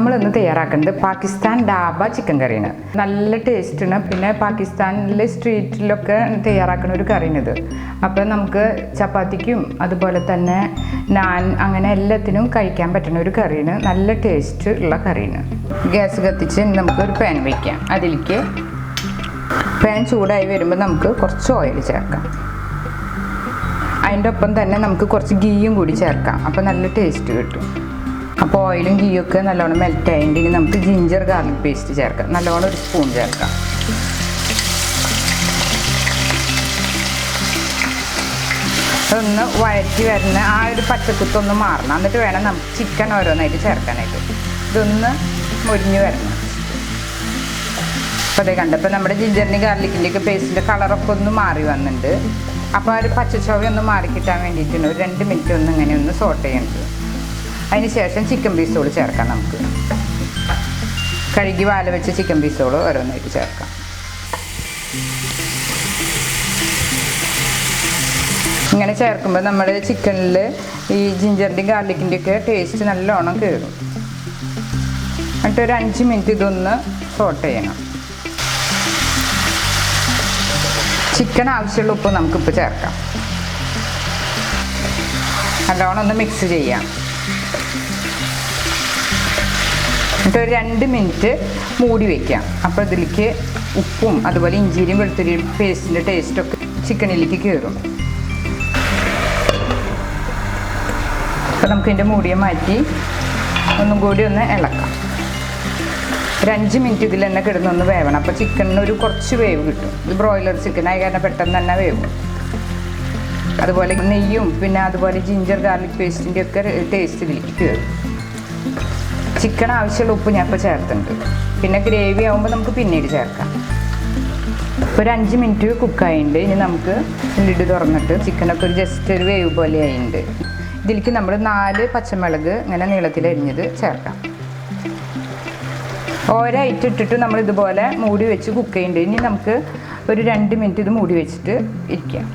നമ്മളിന്ന് തയ്യാറാക്കുന്നത് പാകിസ്ഥാൻ ഡാബ ചിക്കൻ കറിയാണ്. നല്ല ടേസ്റ്റാണ്. പിന്നെ പാകിസ്ഥാനിലെ സ്ട്രീറ്റിലൊക്കെ തയ്യാറാക്കുന്ന ഒരു കറിയാണിത്. അപ്പോൾ നമുക്ക് ചപ്പാത്തിക്കും അതുപോലെ തന്നെ നാൻ അങ്ങനെ എല്ലാത്തിനും കഴിക്കാൻ പറ്റുന്ന ഒരു കറിയാണ്. നല്ല ടേസ്റ്റ് ഉള്ള കറിയാണ്. ഗ്യാസ് കത്തിച്ച് നമുക്കൊരു പാൻ വയ്ക്കാം. അതിലേക്ക് പാൻ ചൂടായി വരുമ്പോൾ നമുക്ക് കുറച്ച് ഓയിൽ ചേർക്കാം. അതിൻ്റെ ഒപ്പം തന്നെ നമുക്ക് കുറച്ച് ഗീയും കൂടി ചേർക്കാം. അപ്പോൾ നല്ല ടേസ്റ്റ് കിട്ടും. അപ്പോൾ ഓയിലും ഗീയൊക്കെ നല്ലോണം മെൽറ്റ് ആയിട്ടുണ്ടെങ്കിൽ നമുക്ക് ജിഞ്ചർ ഗാർലിക് പേസ്റ്റ് ചേർക്കാം. നല്ലോണം ഒരു സ്പൂൺ ചേർക്കാം. അതൊന്ന് വഴറ്റി വരുന്ന ആ ഒരു പച്ചക്കുത്തൊന്ന് മാറണം. എന്നിട്ട് വേണം നമുക്ക് ചിക്കൻ ഓരോന്നായിട്ട് ചേർക്കാനായിട്ട്. ഇതൊന്ന് മുരിഞ്ഞ് വരണം. അപ്പോൾ അതേ കണ്ടപ്പോൾ നമ്മുടെ ജിഞ്ചറിൻ്റെയും ഗാർലിക്കിൻ്റെയൊക്കെ പേസ്റ്റിൻ്റെ കളറൊക്കെ ഒന്ന് മാറി വന്നിട്ടുണ്ട്. അപ്പോൾ ആ ഒരു പച്ചച്ചോവ ഒന്ന് മാറിക്കിട്ടാൻ വേണ്ടിയിട്ടാണ് ഒരു 2 മിനിറ്റ് ഒന്ന് ഇങ്ങനെ ഒന്ന് സോട്ട് ചെയ്യേണ്ടത്. അതിന് ശേഷം ചിക്കൻ പീസുകൾ ചേർക്കാം. നമുക്ക് കഴുകി വാല വെച്ച ചിക്കൻ പീസുകൾ ഓരോന്നായിട്ട് ചേർക്കാം. ഇങ്ങനെ ചേർക്കുമ്പോൾ നമ്മുടെ ചിക്കനിൽ ഈ ജിഞ്ചറിൻ്റെയും ഗാർലിക്കിൻ്റെയൊക്കെ ടേസ്റ്റ് നല്ലോണം കയറും. എന്നിട്ട് ഒരു 5 മിനിറ്റ് ഇതൊന്ന് സോട്ട് ചെയ്യണം. ചിക്കൻ ആവശ്യമുള്ള ഉപ്പ് നമുക്കിപ്പോൾ ചേർക്കാം. നല്ലോണം ഒന്ന് മിക്സ് ചെയ്യാം. എന്നിട്ട് ഒരു 2 മിനിറ്റ് മൂടി വയ്ക്കാം. അപ്പോൾ ഇതിലേക്ക് ഉപ്പും അതുപോലെ ഇഞ്ചിയും വെളുത്തുള്ളിയും പേസ്റ്റിൻ്റെ ടേസ്റ്റൊക്കെ ചിക്കനിലേക്ക് കയറും. അപ്പോൾ നമുക്കിതിൻ്റെ മൂടിയെ മാറ്റി ഒന്നും കൂടി ഒന്ന് ഇളക്കാം. ഒരു 5 മിനിറ്റ് ഇതിൽ തന്നെ കിടന്നൊന്ന് വേവണം. അപ്പോൾ ചിക്കനിന് ഒരു കുറച്ച് വേവ് കിട്ടും. ഇത് ബ്രോയിലർ ചിക്കനായി കാരണം പെട്ടെന്ന് തന്നെ വേവും. അതുപോലെ നെയ്യും പിന്നെ അതുപോലെ ജിഞ്ചർ ഗാർലിക് പേസ്റ്റിൻ്റെ ഒക്കെ ടേസ്റ്റ് ഇതിലേക്ക് കയറും. ചിക്കൻ ആവശ്യമുള്ള ഉപ്പ് ഞാൻ ഇപ്പോൾ ചേർത്തിട്ടുണ്ട്. പിന്നെ ഗ്രേവി ആകുമ്പോൾ നമുക്ക് പിന്നീട് ചേർക്കാം. ഒരു 5 മിനിറ്റ് കുക്കായിട്ടുണ്ട്. ഇനി നമുക്ക് ലിഡ് തുറന്നിട്ട് ചിക്കനൊക്കെ ഒരു ജസ്റ്റ് ഒരു വേവ് പോലെ ആയിട്ടുണ്ട്. ഇതിലേക്ക് നമ്മൾ 4 പച്ചമുളക് ഇങ്ങനെ നീളത്തിൽ അരിഞ്ഞത് ചേർക്കാം. ഓരോയിട്ട് ഇട്ടിട്ട് നമ്മൾ ഇതുപോലെ മൂടി വെച്ച് കുക്ക് ചെയ്യുന്നുണ്ട്. ഇനി നമുക്ക് ഒരു 2 മിനിറ്റ് ഇത് മൂടി വെച്ചിട്ട് ഇരിക്കാം.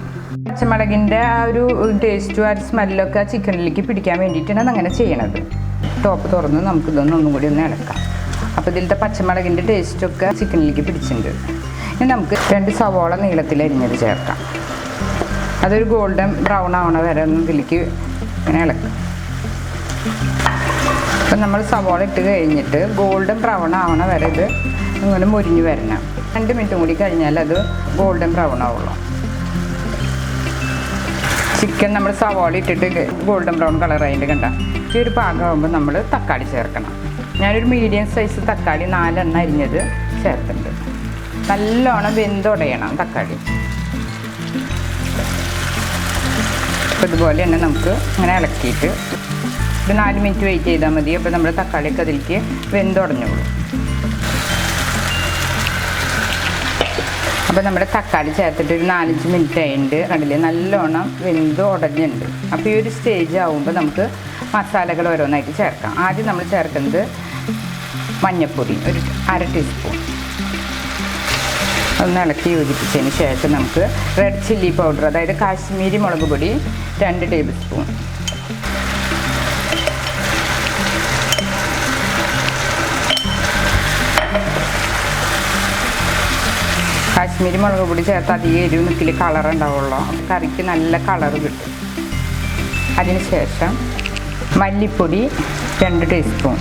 പച്ചമുളകിൻ്റെ ആ ഒരു ടേസ്റ്റും ആ സ്മെല്ലൊക്കെ ചിക്കനിലേക്ക് പിടിക്കാൻ വേണ്ടിയിട്ടാണ് അങ്ങനെ ചെയ്യണത്. ടോപ്പ് തുറന്ന് നമുക്കിതൊന്ന് ഒന്നും കൂടി ഒന്ന് ഇളക്കാം. അപ്പോൾ ഇതിലത്തെ പച്ചമുളകിൻ്റെ ടേസ്റ്റൊക്കെ ചിക്കനിലേക്ക് പിടിച്ചിട്ടുണ്ട്. ഇനി നമുക്ക് 2 സവോള നീളത്തിൽ അരിഞ്ഞത് ചേർക്കാം. അതൊരു ഗോൾഡൻ ബ്രൗൺ ആവണ വരെ ഒന്ന് ഇതിലേക്ക് ഇങ്ങനെ ഇളക്കാം. അപ്പം നമ്മൾ സവോള ഇട്ട് കഴിഞ്ഞിട്ട് ഗോൾഡൻ ബ്രൗൺ ആവണ വരെ ഇത് ഇങ്ങനെ മുരിഞ്ഞ് വരണം. 2 മിനിറ്റും കൂടി കഴിഞ്ഞാൽ അത് ഗോൾഡൻ ബ്രൗൺ ആവുള്ളൂ. ചിക്കൻ നമ്മൾ സവോള ഇട്ടിട്ട് ഗോൾഡൻ ബ്രൗൺ കളറായിട്ട് കണ്ട ഈ ഒരു പാകമാകുമ്പോൾ നമ്മൾ തക്കാളി ചേർക്കണം. ഞാനൊരു മീഡിയം സൈസ് തക്കാളി 4 എണ്ണം അരിഞ്ഞത് ചേർത്തിട്ടുണ്ട്. നല്ലോണം വെന്തുടയണം തക്കാളി. അപ്പോൾ ഇതുപോലെ തന്നെ നമുക്ക് ഇങ്ങനെ ഇളക്കിയിട്ട് ഒരു 4 മിനിറ്റ് വെയിറ്റ് ചെയ്താൽ മതി. അപ്പോൾ നമ്മുടെ തക്കാളിയൊക്കെ അതിലേക്ക് വെന്തുടഞ്ഞോളൂ. അപ്പോൾ നമ്മുടെ തക്കാളി ചേർത്തിട്ട് ഒരു 4-5 മിനിറ്റ് ആയിട്ട് കണ്ടില്ലേ നല്ലോണം വെന്ത് ഉടഞ്ഞിട്ടുണ്ട്. അപ്പോൾ ഈ ഒരു സ്റ്റേജ് ആകുമ്പോൾ നമുക്ക് മസാലകൾ ഓരോന്നായിട്ട് ചേർക്കാം. ആദ്യം നമ്മൾ ചേർക്കുന്നത് മഞ്ഞൾപ്പൊടി ഒരു 1/2 ടീസ്പൂൺ. ഒന്ന് ഇളക്കി യോജിപ്പിച്ചതിന് ശേഷം നമുക്ക് റെഡ് ചില്ലി പൗഡർ അതായത് കാശ്മീരി മുളക് പൊടി 2 ടേബിൾ സ്പൂൺ. കാശ്മീരി മുളക് പൊടി ചേർത്ത് അധികം എരിവ് നിൽക്കില്ല, കളർ ഉണ്ടാവുള്ളൂ. കറിക്ക് നല്ല കളർ കിട്ടും. അതിനുശേഷം മല്ലിപ്പൊടി 2 ടീസ്പൂൺ.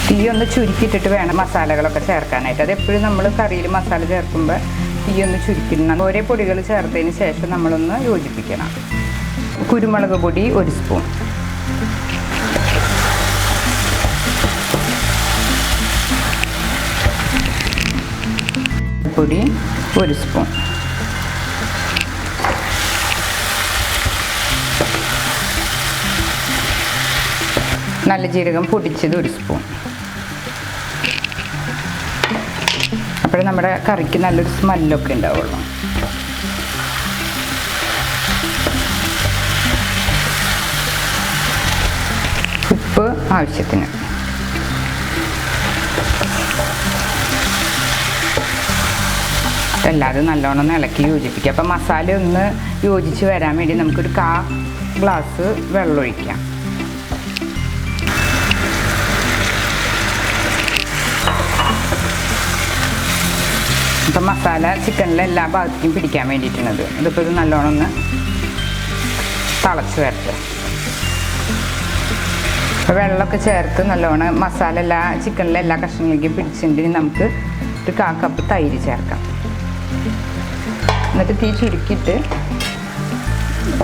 തീ ഒന്ന് ചുരുക്കിയിട്ടിട്ട് വേണം മസാലകളൊക്കെ ചേർക്കാനായിട്ട്. അതെപ്പോഴും നമ്മൾ കറിയിൽ മസാല ചേർക്കുമ്പോൾ തീ ഒന്ന് ചുരുക്കിടണം. ഓരോ പൊടികൾ ചേർത്തതിന് ശേഷം നമ്മളൊന്ന് യോജിപ്പിക്കണം. കുരുമുളക് പൊടി 1 സ്പൂൺ. പൊടി 1 സ്പൂൺ. നല്ല ജീരകം പൊടിച്ചത് 1 സ്പൂൺ. അപ്പോൾ നമ്മുടെ കറിക്ക് നല്ലൊരു സ്മെല്ലൊക്കെ ഉണ്ടാവുള്ളൂ. ഉപ്പ് ആവശ്യത്തിന്. എല്ലാതും നല്ലോണം ഒന്ന് ഇളക്കി യോജിപ്പിക്കുക. അപ്പം മസാല ഒന്ന് യോജിച്ച് വരാൻ വേണ്ടി നമുക്കൊരു 1/4 ഗ്ലാസ് വെള്ളം ഒഴിക്കാം. ഇപ്പം മസാല ചിക്കനിലെ എല്ലാ ഭാഗത്തേക്കും പിടിക്കാൻ വേണ്ടിയിട്ടാണത്. ഇതിപ്പോൾ ഇത് നല്ലോണം ഒന്ന് തിളച്ച് വരട്ടെ. അപ്പോൾ വെള്ളമൊക്കെ ചേർത്ത് നല്ലോണം മസാല ചിക്കനിലെ എല്ലാ കഷ്ണങ്ങളിലേക്കും പിടിച്ചിട്ടുണ്ടെങ്കിൽ നമുക്ക് ഒരു 1/4 കപ്പ് തൈര് ചേർക്കാം. എന്നിട്ട് തീ ചുരുക്കിയിട്ട്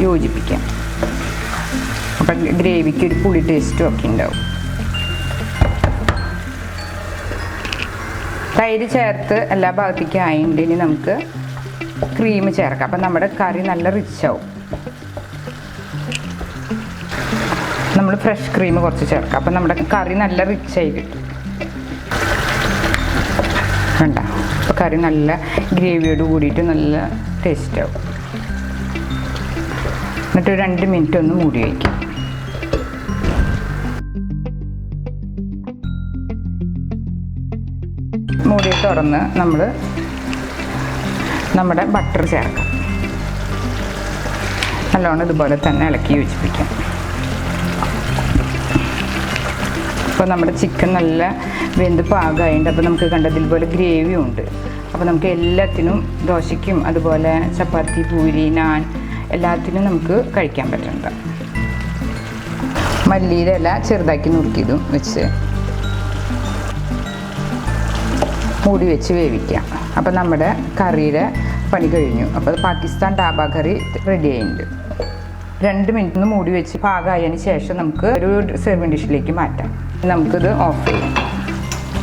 യോജിപ്പിക്കാം. അപ്പം ഗ്രേവിക്ക് ഒരു പുളി ടേസ്റ്റും ഒക്കെ ഉണ്ടാവും. തൈര് ചേർത്ത് എല്ലാ ഭാഗത്തേക്കും ആയിട്ടുണ്ടെങ്കിൽ നമുക്ക് ക്രീം ചേർക്കാം. അപ്പം നമ്മുടെ കറി നല്ല റിച്ച് ആവും. നമ്മൾ ഫ്രഷ് ക്രീം കുറച്ച് ചേർക്കാം. അപ്പം നമ്മുടെ കറി നല്ല റിച്ചായി കിട്ടും. വേണ്ട, അപ്പോൾ കറി നല്ല ഗ്രേവിയോട് കൂടിയിട്ട് നല്ല ടേസ്റ്റ് ആവും. എന്നിട്ട് 2 മിനിറ്റ് ഒന്ന് മൂടി വയ്ക്കാം. മൂടി തുറന്ന് നമ്മൾ നമ്മുടെ ബട്ടർ ചേർക്കാം. നല്ലോണം ഇതുപോലെ തന്നെ ഇളക്കി യോജിപ്പിക്കാം. അപ്പോൾ നമ്മുടെ ചിക്കൻ നല്ല വെന്ത് പാകമായിട്ടുണ്ട്. അപ്പോൾ നമുക്ക് കണ്ടതിൽ പോലെ ഗ്രേവിയും ഉണ്ട്. അപ്പോൾ നമുക്ക് എല്ലാത്തിനും ദോശയ്ക്കും അതുപോലെ ചപ്പാത്തി, പൂരി, നാൻ എല്ലാത്തിനും നമുക്ക് കഴിക്കാൻ പറ്റുന്നുണ്ട്. മല്ലിയുടെ ഇല ചെറുതാക്കി നുറുക്കിയതും വെച്ച് മൂടി വെച്ച് വേവിക്കാം. അപ്പോൾ നമ്മുടെ കറിയുടെ പണി കഴിഞ്ഞു. അപ്പോൾ പാകിസ്ഥാൻ ധാബ കറി റെഡി ആയിട്ടുണ്ട്. 2 മിനിറ്റ് മൂടി വെച്ച് പാകമായതിന് ശേഷം നമുക്ക് ഒരു സെർവിങ് ഡിഷിലേക്ക് മാറ്റാം. നമുക്കിത് ഓഫ് ചെയ്യാം.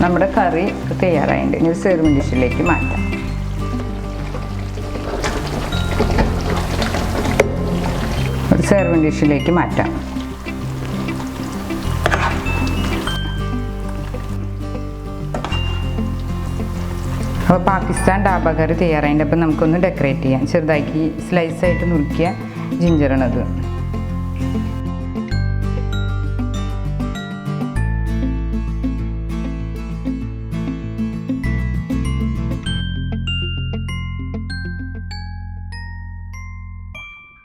നമ്മുടെ കറി തയ്യാറായിട്ടുണ്ട്. ഇനി ഒരു സെർവിങ് ഡിഷിലേക്ക് മാറ്റാം. ഒരു സെർവിങ് ഡിഷിലേക്ക് മാറ്റാം. അപ്പോൾ പാകിസ്ഥാൻ ധാബ കറി തയ്യാറായിട്ട്. അപ്പോൾ നമുക്കൊന്ന് ഡെക്കറേറ്റ് ചെയ്യാം. ചെറുതാക്കി സ്ലൈസായിട്ട് നുറുക്കിയ ജിഞ്ചറാണത്.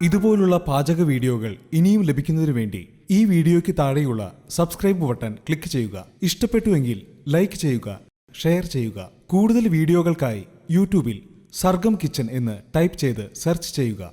ഇതുപോലുള്ള പാചക വീഡിയോകൾ ഇനിയും ലഭിക്കുന്നതിന് വേണ്ടി ഈ വീഡിയോയ്ക്ക് താഴെയുള്ള സബ്സ്ക്രൈബ് ബട്ടൺ ക്ലിക്ക് ചെയ്യുക. ഇഷ്ടപ്പെട്ടുവെങ്കിൽ ലൈക്ക് ചെയ്യുക, ഷെയർ ചെയ്യുക. കൂടുതൽ വീഡിയോകൾക്കായി യൂട്യൂബിൽ സർഗം കിച്ചൻ എന്ന് ടൈപ്പ് ചെയ്ത് സെർച്ച് ചെയ്യുക.